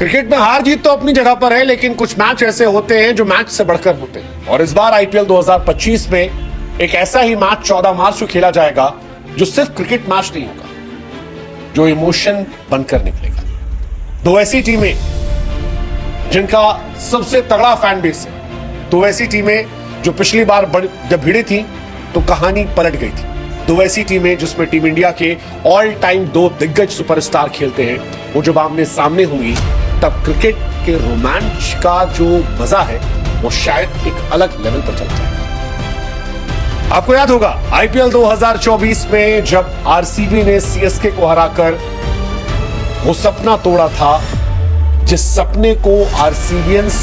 Cricket में हार जीत तो अपनी जगह पर है, लेकिन कुछ मैच ऐसे होते हैं जो मैच से बढ़कर होते हैं। और इस बार आईपीएल 2025 में एक ऐसा ही मैच 14 मार्च को खेला जाएगा जो सिर्फ क्रिकेट मैच नहीं होगा, जो इमोशन बनकर निकलेगा। दो ऐसी टीमें जिनका सबसे तगड़ा फैन बेस है, दो ऐसी टीमें जो पिछली बार जब भिड़ी थी तो कहानी पलट गई थी। दो ऐसी टीमें जिसमें टीम इंडिया के ऑल टाइम दो दिग्गज सुपरस्टार खेलते हैं, वो जब आमने सामने होंगी तब क्रिकेट के रोमांच का जो मजा है वो शायद एक अलग लेवल पर चल जाएगा। आपको याद होगा आईपीएल 2024 में जब आरसीबी ने सीएसके को हराकर वो सपना तोड़ा था, जिस सपने को आरसीबियंस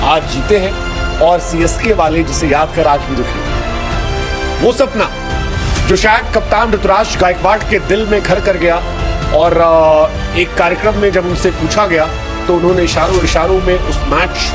आज जीते हैं और सीएसके वाले जिसे याद कर आज भी दुखी। वो सपना जो शायद कप्तान ऋतुराज गायकवाड़ के दिल में घर कर गया, और एक कार्यक्रम में जब उनसे पूछा गया तो उन्होंने इशारों में उस मैच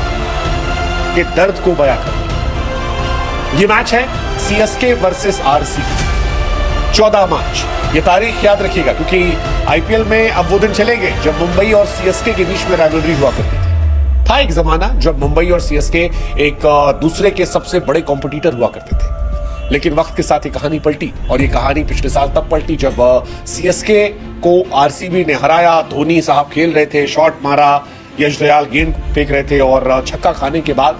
के दर्द को बयां कर दिया। ये मैच है सीएसके वर्सेस आरसीबी, 14 मार्च। ये तारीख याद रखिएगा क्योंकि आईपीएल में अब वो दिन चलेंगे जब मुंबई और सीएसके के बीच में राइवलरी हुआ करती थी। था एक जमाना जब मुंबई और सीएसके एक दूसरे के सबसे बड़े कॉम्पिटिटर हुआ करते थे, लेकिन वक्त के साथ ये कहानी पलटी, और ये कहानी पिछले साल तब पलटी जब सीएसके को आरसीबी ने हराया। धोनी साहब खेल रहे थे, शॉट मारा, यश दयाल गेंद फेंक रहे थे और छक्का खाने के बाद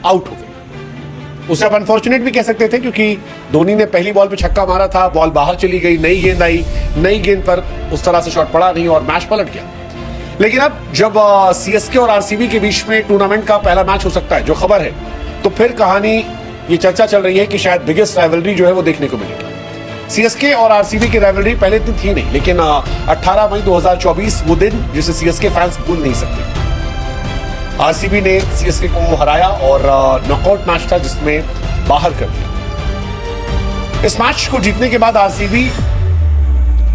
आउट हो गए। उसे आप अनफॉर्चुनेट भी कह सकते थे क्योंकि धोनी ने पहली बॉल पे छक्का मारा था, बॉल बाहर चली गई, नई गेंद आई, नई गेंद पर उस तरह से शॉट पड़ा नहीं और मैच पलट गया। लेकिन अब जब सीएसके और आरसीबी के बीच में टूर्नामेंट का पहला मैच हो सकता है, जो खबर है, तो फिर कहानी ये चर्चा चल रही है कि शायद बिगेस्ट राइवलरी जो है वो देखने को मिलेगी। सीएसके और आरसीबी की राइवलरी पहले दिन थी नहीं, लेकिन 18 मई 2024 वो दिन जिसे सीएसके फैंस भूल नहीं सकते। आरसीबी ने सीएसके को हराया और नॉकआउट मैच था जिसमें बाहर कर दिया। इस मैच को जीतने के बाद आरसीबी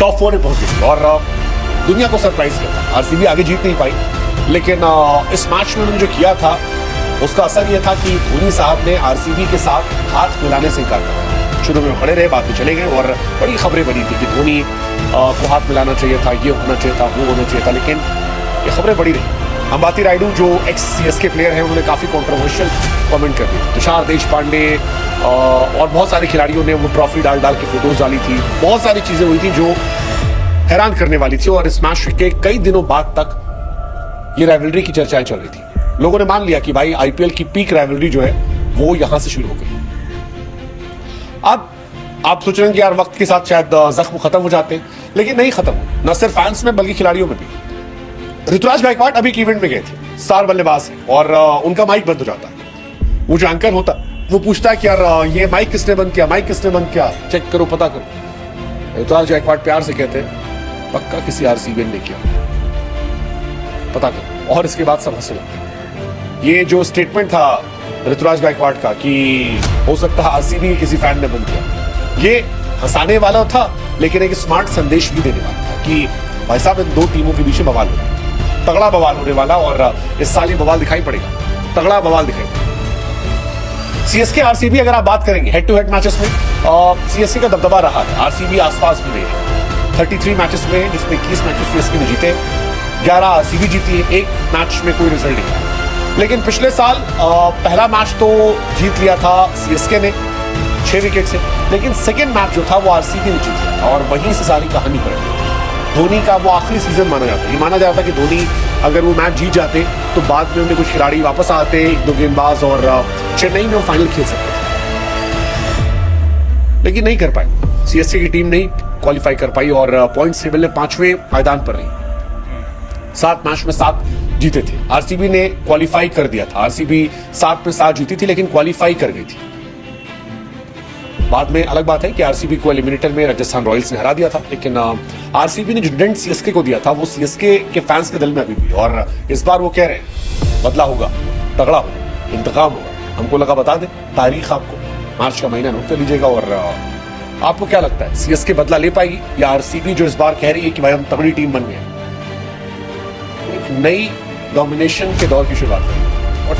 टॉप 4 में पहुंच गई और दुनिया को सरप्राइज किया। आरसीबी आगे जीत नहीं पाई, लेकिन इस मैच में उन्होंने जो किया था उसका असर यह था कि धोनी साहब ने आरसीबी के साथ हाथ मिलाने से इनकार कर। शुरू में खड़े रहे, बाद में चले गए और बड़ी खबरें बनी थी कि धोनी को हाथ मिलाना चाहिए था, ये होना चाहिए था, वो होना चाहिए था, लेकिन ये खबरें बड़ी रही। अंबाती रायडू जो एक्स सीएसके प्लेयर है, उन्होंने काफी कंट्रोवर्शियल कमेंट कर दिए। तुषार देशपांडे और बहुत सारे खिलाड़ियों ने वो ट्रॉफी डाल के फोटोज डाली थी। बहुत सारी चीजें हुई थी जो हैरान करने वाली थी, और इस मैच के कई दिनों बाद तक ये राइवलरी की चर्चाएं चल रही थी। लोगों ने मान लिया कि भाई आईपीएल की पीक राइवलरी जो है वो यहां से शुरू हो गई। अब आप सोच रहे हैं कि यार वक्त के साथ शायद जख्म खत्म हो जाते हैं, लेकिन नहीं खत्म, न सिर्फ फैंस में बल्कि खिलाड़ियों में भी। ऋतुराज गायकवाड़ अभी एक इवेंट में गए थे, स्टार बल्लेबाज है, और उनका माइक बंद हो जाता है। वो जो एंकर होता वो पूछता है कि यार ये माइक किसने बंद किया, माइक किसने बंद किया, चेक करो, पता करो। ऋतुराज गायकवाड़ प्यार से कहते हैं पक्का किसी आरसीबी ने किया, पता करो। और इसके बाद सब हंसने लगते हैं। ये जो स्टेटमेंट था ऋतुराज गायकवाड़ का कि हो सकता है आरसीबी किसी फैन ने बंद किया, ये हंसाने वाला था, लेकिन एक स्मार्ट संदेश भी देने वाला था कि भाई साहब इन दो टीमों के बीच में बवाल होगा, तगड़ा बवाल होने वाला, और इस साल ये बवाल दिखाई पड़ेगा, तगड़ा बवाल दिखाई पड़ेगा। सीएसके आरसीबी अगर आप बात करेंगे हेड टू हेड मैचेस में, सीएसके का दबदबा रहा है, आरसीबी आसपास भी रही है। 33 मैचेस में जिसमें 21 मैचेस सीएसके ने जीते, 11 आरसीबी जीती है, एक मैच में कोई रिजल्ट नहीं। लेकिन पिछले साल पहला मैच तो जीत लिया था सीएसके ने 6 विकेट से, लेकिन सेकेंड मैच जो था वो आरसीबी ने जीत लिया और वहीं से सारी कहानी पलट गई। धोनी का वो आखिरी सीजन माना जाता है। ये माना जाता है कि धोनी अगर वो मैच जीत जाते तो बाद में उन्हें कुछ खिलाड़ी वापस आते, 1-2 गेंदबाज, और चेन्नई में वो फाइनल खेल सकते थे, लेकिन नहीं कर पाए। सीएसके की टीम नहीं क्वालिफाई कर पाई और पॉइंट्स टेबल में 5वें मैदान पर रही। 7 मैच में 7 जीते थे। आरसीबी ने क्वालिफाई कर दिया था, आरसीबी 7 में 7 जीती थी, लेकिन क्वालिफाई कर गई थी। बाद में अलग बात है कि आरसीबी को एलिमिनेटर में राजस्थान रॉयल्स ने हरा दिया था, लेकिन आरसीबी ने जो डेंट सीएसके को दिया था वो सीएसके के फैंस के दिल में अभी भी, और इस बार वो कह रहे हैं बदला होगा, तगड़ा होगा, इंतकाम होगा। हमको लगा बता दें, तारीख आपको मार्च का महीना नोट कर लीजिएगा। और आपको क्या लगता है, सीएसके बदला ले पाएगी या आरसीबी जो इस बार कह रही है कि भाई हम तगड़ी टीम बन गए, एक नई डोमिनेशन के दौर की शुरुआत करेंगे? और